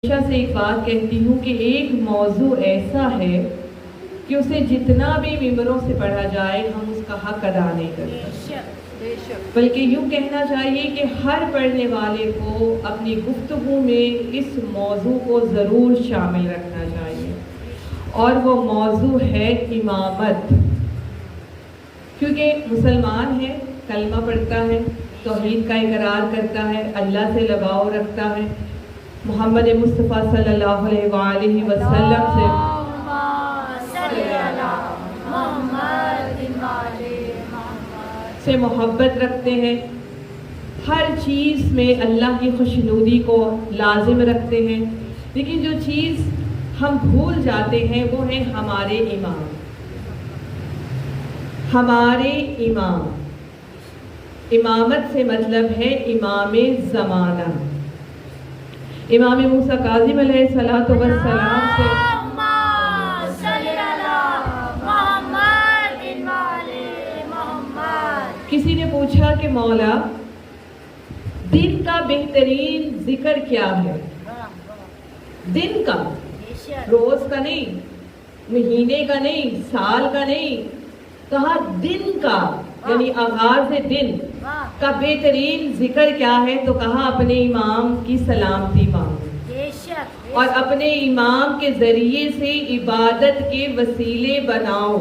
ہمیشہ سے ایک بات کہتی ہوں کہ ایک موضوع ایسا ہے کہ اسے جتنا بھی ممبروں سے پڑھا جائے ہم اس کا حق ادا نہیں کرتے، بلکہ یوں کہنا چاہیے کہ ہر پڑھنے والے کو اپنی گفتگو میں اس موضوع کو ضرور شامل رکھنا چاہیے، اور وہ موضوع ہے امامت۔ کیونکہ مسلمان ہے، کلمہ پڑھتا ہے، توحید کا اقرار کرتا ہے، اللہ سے لگاؤ رکھتا ہے، محمد مصطفیٰ صلی اللہ علیہ وآلہ وسلم سے محبت رکھتے ہیں، ہر چیز میں اللہ کی خوشنودی کو لازم رکھتے ہیں، لیکن جو چیز ہم بھول جاتے ہیں وہ ہے ہمارے امام۔ ہمارے امام، امامت سے مطلب ہے امام زمانہ۔ امام موسیٰ کاظم علیہ السلام سے کسی نے پوچھا کہ مولا دن کا بہترین ذکر کیا ہے؟ دن کا، روز کا نہیں، مہینے کا نہیں، سال کا نہیں، کہا دن کا، یعنی آغاز دن کا بہترین ذکر کیا ہے؟ تو کہا اپنے امام کی سلامتی مانگو اور اپنے امام کے ذریعے سے عبادت کے وسیلے بناؤ،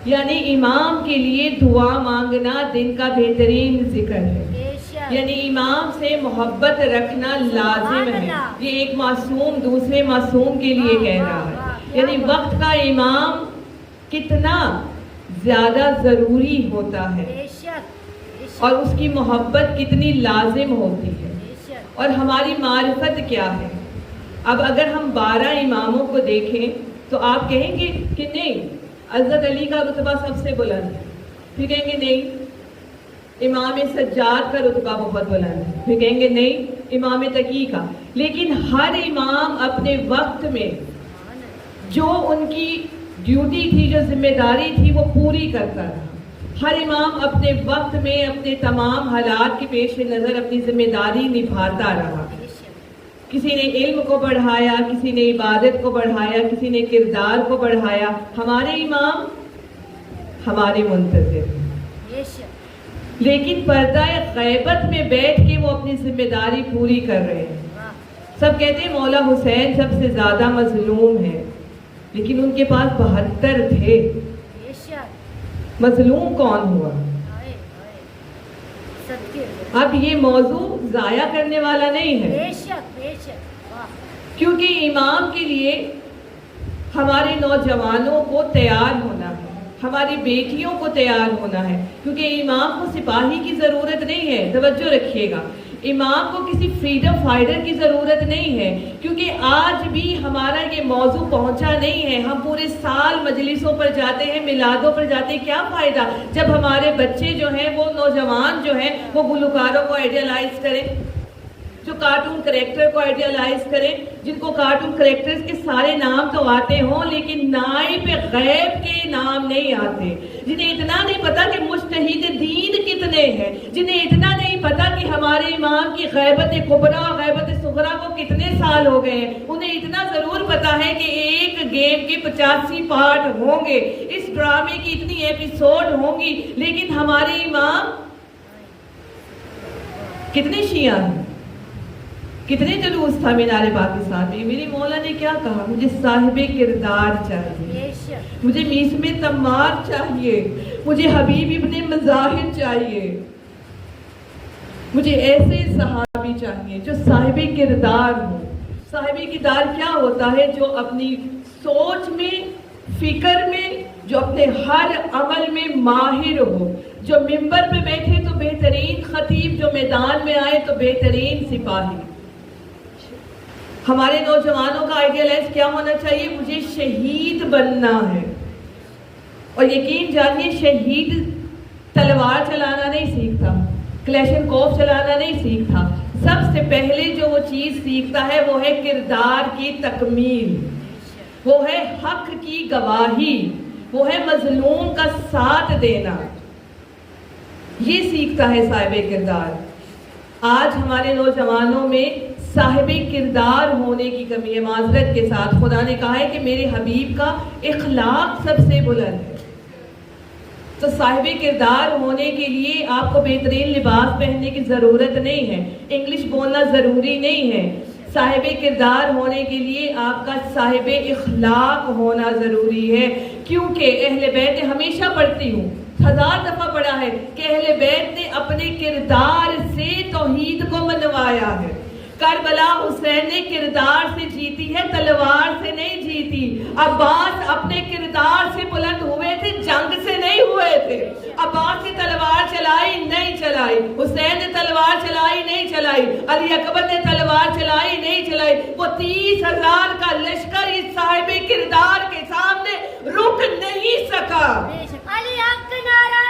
یعنی امام کے لیے دعا مانگنا دن کا بہترین ذکر ہے، یعنی امام سے محبت رکھنا لازم ہے۔ یہ ایک معصوم دوسرے معصوم کے لیے کہہ رہا ہے، یعنی وقت کا امام کتنا زیادہ ضروری ہوتا ہے اور اس کی محبت کتنی لازم ہوتی ہے، اور ہماری معرفت کیا ہے۔ اب اگر ہم 12 اماموں کو دیکھیں تو آپ کہیں گے کہ نہیں، حضرت علی کا رتبہ سب سے بلند ہے، پھر کہیں گے نہیں، امام سجاد کا رتبہ بہت بلند ہے، پھر کہیں گے نہیں، امام تقی کا۔ لیکن ہر امام اپنے وقت میں جو ان کی ڈیوٹی تھی، جو ذمہ داری تھی، وہ پوری کرتا رہا۔ ہر امام اپنے وقت میں اپنے تمام حالات کے پیش نظر اپنی ذمہ داری نبھاتا رہا۔ کسی نے علم کو بڑھایا، کسی نے عبادت کو بڑھایا، کسی نے کردار کو بڑھایا۔ ہمارے امام ہمارے منتظر، لیکن پردہ غیبت میں بیٹھ کے وہ اپنی ذمہ داری پوری کر رہے ہیں۔ سب کہتے ہیں مولا حسین سب سے زیادہ مظلوم ہے، لیکن ان کے پاس 72 تھے۔ مظلوم کون ہوا؟ اب یہ موضوع ضائع کرنے والا نہیں ہے، کیونکہ امام کے لیے ہمارے نوجوانوں کو تیار ہونا ہے، ہماری بیٹیوں کو تیار ہونا ہے، کیونکہ امام کو سپاہی کی ضرورت نہیں ہے۔ توجہ رکھیے گا، امام کو کسی فریڈم فائٹر کی ضرورت نہیں ہے، کیونکہ آج بھی ہمارا یہ موضوع پہنچا نہیں ہے۔ ہم پورے سال مجلسوں پر جاتے ہیں، میلادوں پر جاتے ہیں، کیا فائدہ جب ہمارے بچے جو ہیں، وہ نوجوان جو ہیں، وہ گلوکاروں کو آئیڈیالائز کریں، جو کارٹون کریکٹر کو آئیڈیالائز کریں، جن کو کارٹون کریکٹرز کے سارے نام تو آتے ہوں لیکن نائب غیب کے نام نہیں آتے، جنہیں اتنا نہیں پتا کہ مجتہد دین کتنے ہیں، جنہیں اتنا نہیں پتا کہ ہمارے امام کی غیبت کبریٰ غیبت صغریٰ کو کتنے سال ہو گئے ہیں۔ انہیں اتنا ضرور پتا ہے کہ ایک گیم کے 85 پارٹ ہوں گے، اس ڈرامے کی اتنی ایپیسوڈ ہوں گی، لیکن ہمارے امام کتنے شیعہ ہیں، کتنے جلوس تھا مینار پاکستان میں۔ میری مولا نے کیا کہا؟ مجھے صاحب کردار چاہیے، مجھے میسم تمار چاہیے، مجھے حبیب ابن مظاہر چاہیے، مجھے ایسے صحابی چاہیے جو صاحب کردار ہو۔ صاحب کردار کیا ہوتا ہے؟ جو اپنی سوچ میں، فکر میں، جو اپنے ہر عمل میں ماہر ہو، جو ممبر پہ بیٹھے تو بہترین خطیب، جو میدان میں آئے تو بہترین سپاہی۔ ہمارے نوجوانوں کا آئیڈیالائز کیا ہونا چاہیے؟ مجھے شہید بننا ہے، اور یقین جانیے شہید تلوار چلانا نہیں سیکھتا، کلیشنکوف چلانا نہیں سیکھتا، سب سے پہلے جو وہ چیز سیکھتا ہے وہ ہے کردار کی تکمیل، وہ ہے حق کی گواہی، وہ ہے مظلوم کا ساتھ دینا، یہ سیکھتا ہے صاحب کردار۔ آج ہمارے نوجوانوں میں صاحب کردار ہونے کی کمی ہے. معذرت کے ساتھ خدا نے کہا ہے کہ میرے حبیب کا اخلاق سب سے بلند ہے. تو صاحب کردار ہونے کے لیے آپ کو بہترین لباس پہننے کی ضرورت نہیں ہے, انگلش بولنا ضروری نہیں ہے. صاحب کردار ہونے کے لیے آپ کا صاحب اخلاق ہونا ضروری ہے, کیونکہ اہل بیت ہمیشہ پڑھتی ہوں, 1000 دفعہ پڑھا ہے کہ اہل بیت نے اپنے کردار سے توحید کو منوایا ہے. کربلا حسین نے کردار سے جیتی ہے, تلوار سے نہیں جیتی. عباس اپنے کردار سے بلند ہوئے تھے, جنگ سے نہیں ہوئے تھے. عباس نے تلوار چلائی نہیں چلائی, حسین نے تلوار چلائی نہیں چلائی, علی اکبر نے تلوار چلائی نہیں چلائی. وہ 30,000 کا لشکر اس صاحب کردار کے سامنے رک نہیں سکا. علی حق نعرہ